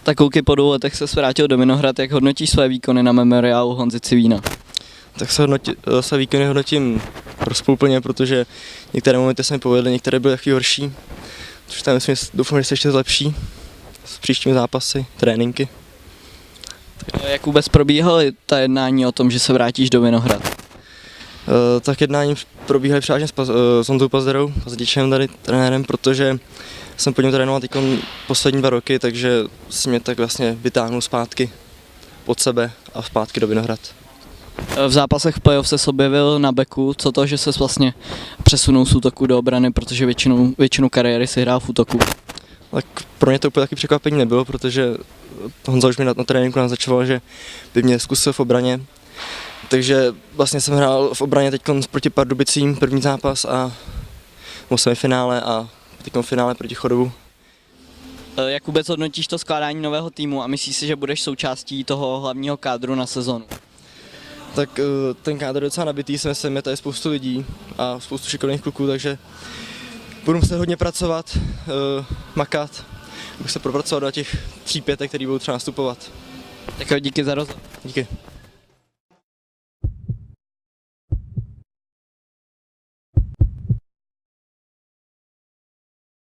Tak kluky, po 2 letech se vrátil do Vinohrad, jak hodnotíš své výkony na memoriálu Honzy Civína? Tak své výkony hodnotím rozpůlplně, protože některé momenty se mi povedly, některé byly takový horší. Což tam myslím, doufám, že se ještě zlepší s příštími zápasy, tréninky. Jak vůbec probíhaly ta jednání o tom, že se vrátíš do Vinohrad? Tak jednání probíhaly převážně s Honzou Pazderou, Pazdičem tady trenérem, protože jsem pod ním trénoval teď poslední 2 roky, takže si mě tak vlastně vytáhnul zpátky pod sebe a zpátky do Vinohrad. V zápasech playoff se objevil na beku, co to, že se vlastně přesunul z útoku do obrany, protože většinu kariéry si hrál v útoku. Tak pro mě to úplně taky překvapení nebylo, protože Honza už mi na tréninku naznačoval, že by mě zkusil v obraně. Takže vlastně jsem hrál v obraně teď proti Pardubicím první zápas a v semifinále a teď v finále proti Chodovu. Jak vůbec hodnotíš to skládání nového týmu a myslíš si, že budeš součástí toho hlavního kádru na sezonu? Tak ten kádr je docela nabitý, si myslím, je tady spoustu lidí a spoustu šikovných kluků, takže budu muset hodně pracovat, makat, abych se propracoval do těch 3-5, který budou třeba nastupovat. Tak jo, díky za rozhovor. Díky.